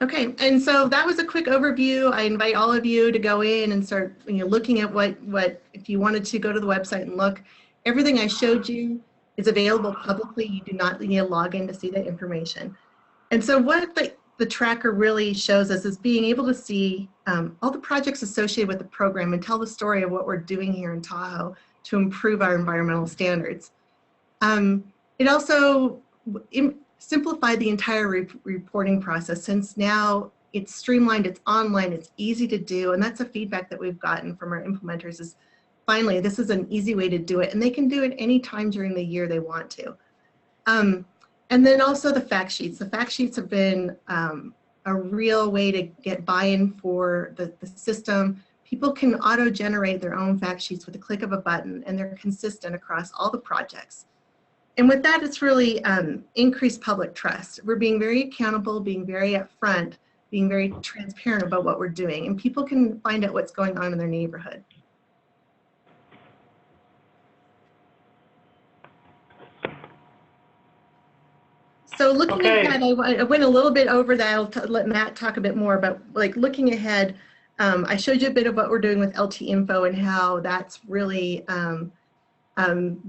Okay, and so that was a quick overview. I invite all of you to go in and start looking at what if you wanted to go to the website and look. Everything I showed you is available publicly. You do not need to log in to see that information. And so what the tracker really shows us is being able to see all the projects associated with the program and tell the story of what we're doing here in Tahoe to improve our environmental standards. It also simplified the entire reporting process, since now it's streamlined, it's online, it's easy to do, and that's a feedback that we've gotten from our implementers is finally this is an easy way to do it, and they can do it any time during the year they want to. And then also the fact sheets. The fact sheets have been a real way to get buy-in for the system. People can auto-generate their own fact sheets with a click of a button, and they're consistent across all the projects. And with that, it's really increased public trust. We're being very accountable, being very upfront, being very transparent about what we're doing, and people can find out what's going on in their neighborhood. So looking ahead, I went a little bit over that. I'll let Matt talk a bit more about looking ahead. I showed you a bit of what we're doing with LT Info and how that's really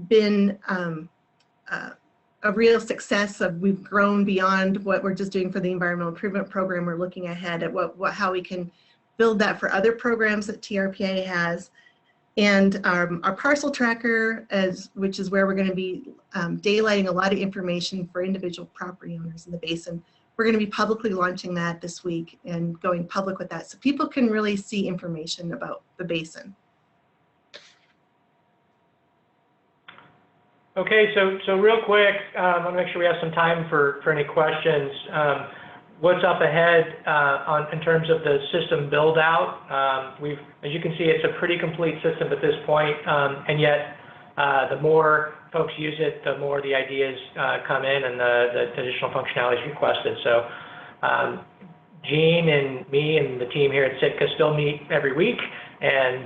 been a real success. We've grown beyond what we're just doing for the environmental improvement program. We're looking ahead at how we can build that for other programs that TRPA has. And our parcel tracker, which is where we're going to be daylighting a lot of information for individual property owners in the basin. We're going to be publicly launching that this week and going public with that so people can really see information about the basin. Okay, so real quick, I want to make sure we have some time for any questions. What's up ahead in terms of the system build out? As you can see, it's a pretty complete system at this point, and yet the more folks use it, the more the ideas come in and the additional functionality is requested. So Gene and me and the team here at Sitka still meet every week and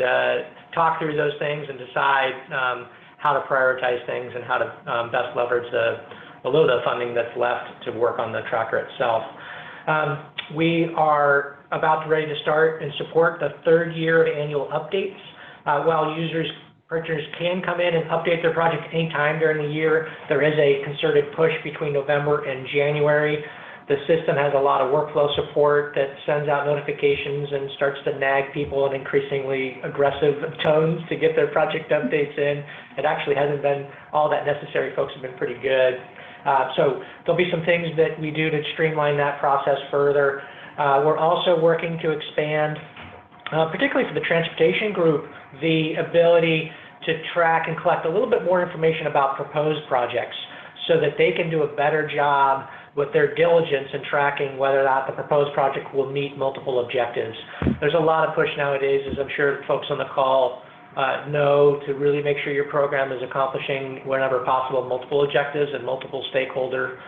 talk through those things and decide how to prioritize things and how to best leverage the LODA funding that's left to work on the tracker itself. We are about ready to start and support the third year of annual updates. While purchasers can come in and update their project anytime during the year, there is a concerted push between November and January. The system has a lot of workflow support that sends out notifications and starts to nag people in increasingly aggressive tones to get their project updates in. It actually hasn't been all that necessary. Folks have been pretty good. So there'll be some things that we do to streamline that process further. We're also working to expand, particularly for the transportation group, the ability to track and collect a little bit more information about proposed projects so that they can do a better job with their diligence in tracking whether or not the proposed project will meet multiple objectives. There's a lot of push nowadays, as I'm sure folks on the call know, to really make sure your program is accomplishing, whenever possible, multiple objectives and multiple stakeholder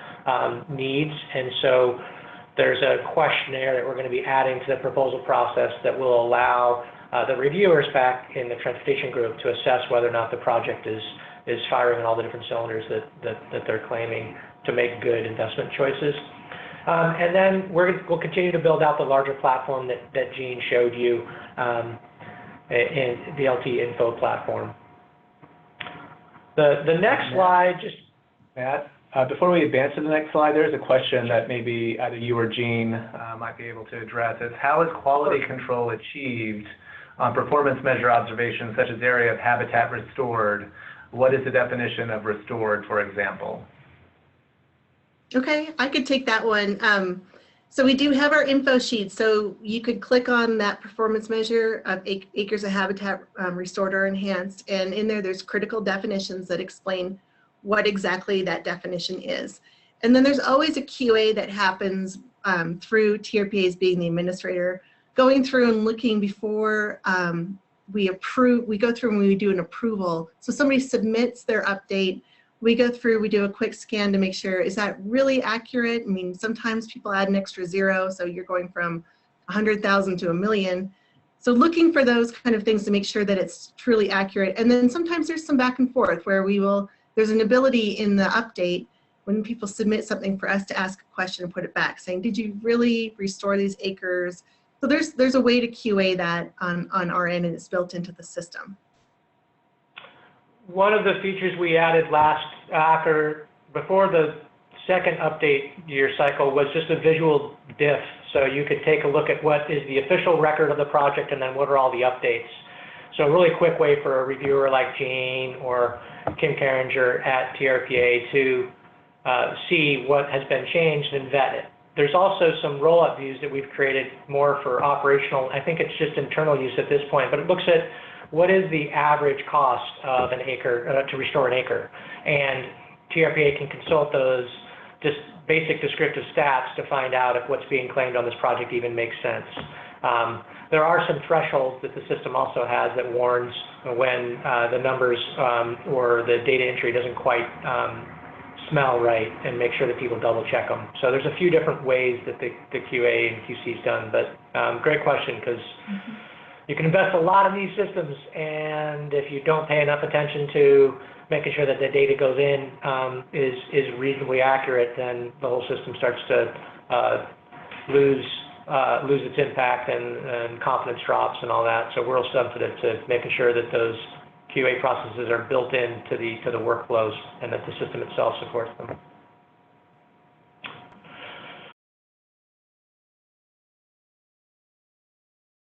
needs. And so there's a questionnaire that we're going to be adding to the proposal process that will allow the reviewers back in the transportation group to assess whether or not the project is firing on all the different cylinders that they're claiming to make good investment choices. And then we'll continue to build out the larger platform that Gene showed you in the LT Info platform. The next slide, just Matt, before we advance to the next slide, there's a question that maybe either you or Gene might be able to address. Is how is quality control achieved on performance measure observations such as area of habitat restored? What is the definition of restored, for example? Okay, I could take that one. So we do have our info sheet, so you could click on that performance measure of acres of habitat restored or enhanced, and in there's critical definitions that explain what exactly that definition is. And then there's always a QA that happens through TRPA's being the administrator, going through and looking before we go through and we do an approval. So somebody submits their update, we go through, we do a quick scan to make sure, is that really accurate? I mean, sometimes people add an extra zero, so you're going from 100,000 to 1 million. So looking for those kind of things to make sure that it's truly accurate. And then sometimes there's some back and forth where there's an ability in the update when people submit something for us to ask a question and put it back, saying, did you really restore these acres? So there's a way to QA that on our end, and it's built into the system. One of the features we added before the second update year cycle was just a visual diff. So you could take a look at what is the official record of the project and then what are all the updates. So a really quick way for a reviewer like Jean or Kim Carringer at TRPA to see what has been changed and vet it. There's also some roll-up views that we've created more for operational. I think it's just internal use at this point, but it looks at what is the average cost of an acre to restore an acre. And TRPA can consult those just basic descriptive stats to find out if what's being claimed on this project even makes sense. There are some thresholds that the system also has that warns when the numbers or the data entry doesn't quite smell right, and make sure that people double check them. So there's a few different ways that the QA and QC is done, but great question, because you can invest a lot in these systems, and if you don't pay enough attention to making sure that the data goes in is reasonably accurate, then the whole system starts to lose its impact, and confidence drops and all that. So we're real sensitive to making sure that those QA processes are built into the workflows and that the system itself supports them.